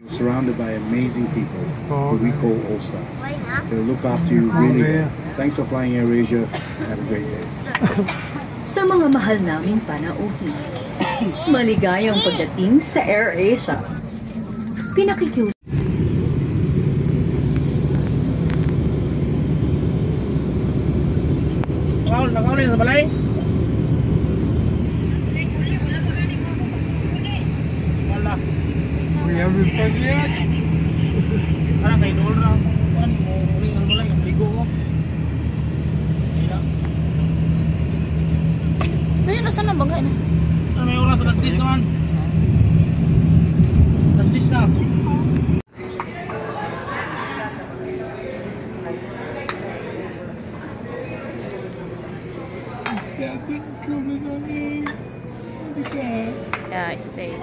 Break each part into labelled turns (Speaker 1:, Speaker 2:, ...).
Speaker 1: Surrounded by amazing people who we call All Stars. They'll look after you really well. Thanks for flying AirAsia. Have a great day.
Speaker 2: Sa mga mahal naming panauhin, maligayang pagdating sa AirAsia. Pinakikiusap.
Speaker 1: Nakaulit sa balay? Wala. We haven't pag yet. Parang kayo doon lang. Ano mo, uling ang balay, ang ligo mo.
Speaker 2: Ngayon, nasa na bagay na?
Speaker 1: May oras sa kastis naman. Kastis na.
Speaker 2: Yeah, stay.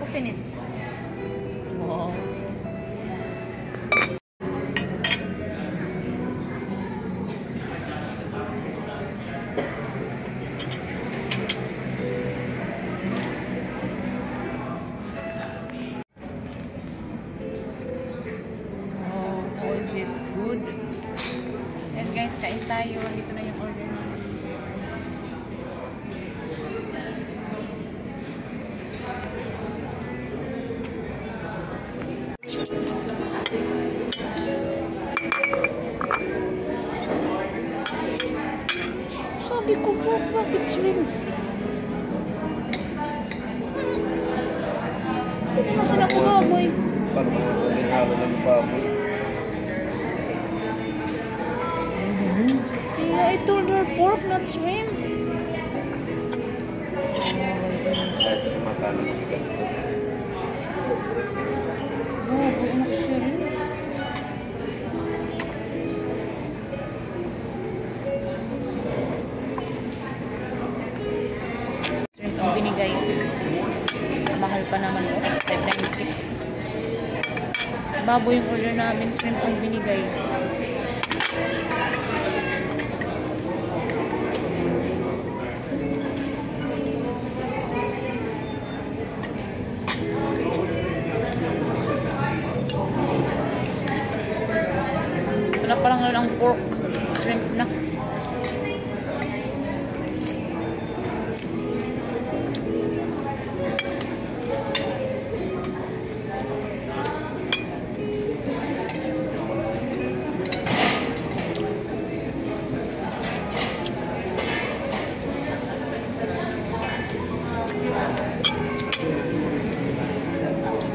Speaker 2: Open it. Wow. Oh, is it good? And guys, kain tayo. Dito na yung order namin. Sabi ko po, bakit shrimp? Ano na sila kumaboy?
Speaker 1: Parang nangalo ng baboy.
Speaker 2: Yeah, I told her pork, not shrimp.
Speaker 1: Mata na mabigat.
Speaker 2: Oh, anak siya rin. Shrimp ang binigay. Mahal pa naman o. 590. Baboy yung order namin. Shrimp ang binigay. Ito na palang ang pork. Shrimp na.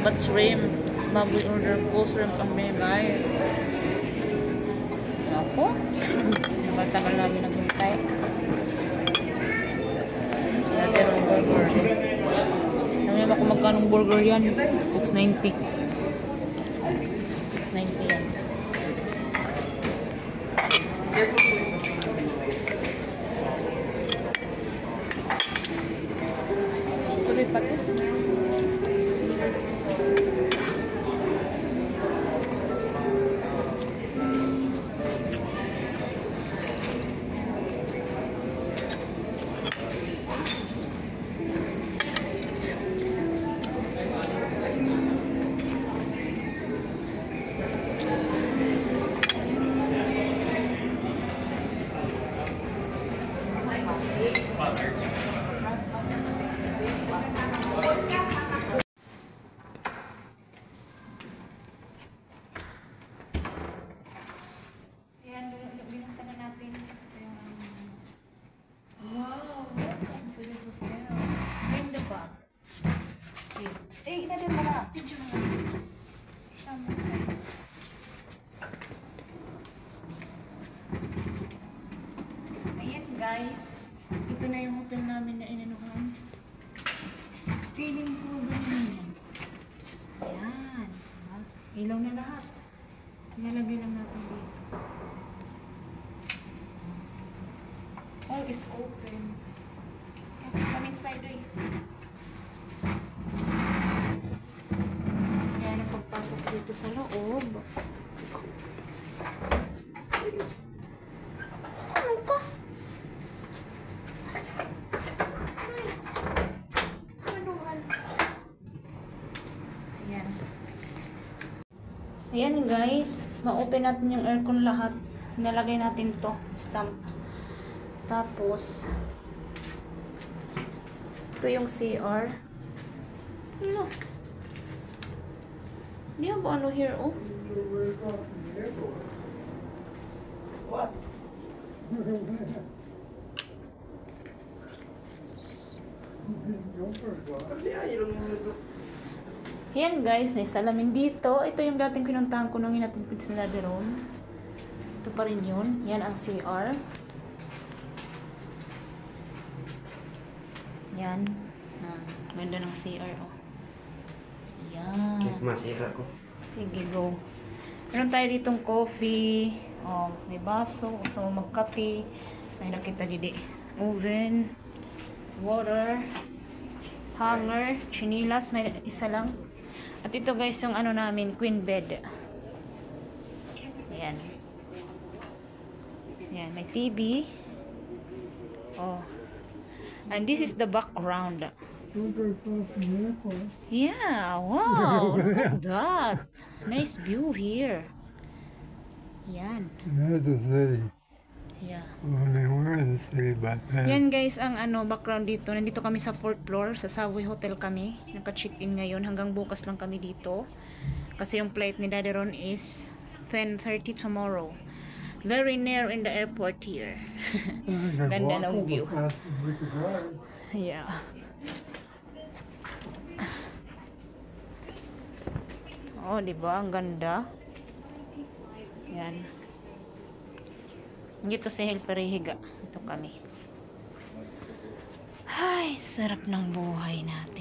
Speaker 2: But shrimp, baboy order po, shrimp ang binigay. Ako? Tagal namin naghintay. Natin ang burger. Namin ako magkanong burger yan. 690. 690 yan. Tuloy patis. Binasa na natin. Wow! Welcome to the hotel. Bring the bag. Eh, inadin mo na. Picture mo na. Sama sa'yo. Ayan guys. Ito na yung hotel namin na inanuhan. Feeling ko ganyan yan. Ayan. Ilaw na lahat. Ilalagay lang natin dito. All is open. Come inside, Ray. pasok dito sa loob. Ano ka? Saluhan. Ayan. Ayan guys, ma-open natin yung aircon lahat. Nalagay natin to, stamp. Tapos, ito yung CR. Ano? Di ba ano here, oh?
Speaker 1: What?
Speaker 2: Yan guys, may salamin dito. Ito yung dating pinuntahan ko nung natin ko sa Laderon. Ito pa rin yun. Yan ang CR. Yan. Ganda ng CR, oh. Yan.
Speaker 3: Masira ko.
Speaker 2: Sige, go. Meron tayo ditong coffee. Oh, may baso. Gusto mo magkape. May nakita dito. Oven. Water. Hanger. Chinilas. May isa lang. At ito guys, yung ano namin, queen bed. Ayan. Ayan, may TV. Oh. And this is the background. Yeah, wow, look at that. Nice view here. Yan.
Speaker 1: There's a city.
Speaker 2: Yeah.
Speaker 1: Only we're in the city back then.
Speaker 2: Yan guys, ang ano, background dito. Nandito kami sa 4th floor, sa Savoy Hotel kami. Naka-check-in ngayon, hanggang bukas lang kami dito. Kasi yung flight ni Daddy Ron is 10:30 tomorrow. Very near in the airport here. Ganda ng view. Yeah. Oh, di ba? Ang ganda. Yan. Dito si Helper higa. Ito kami. Ay, sarap ng buhay natin.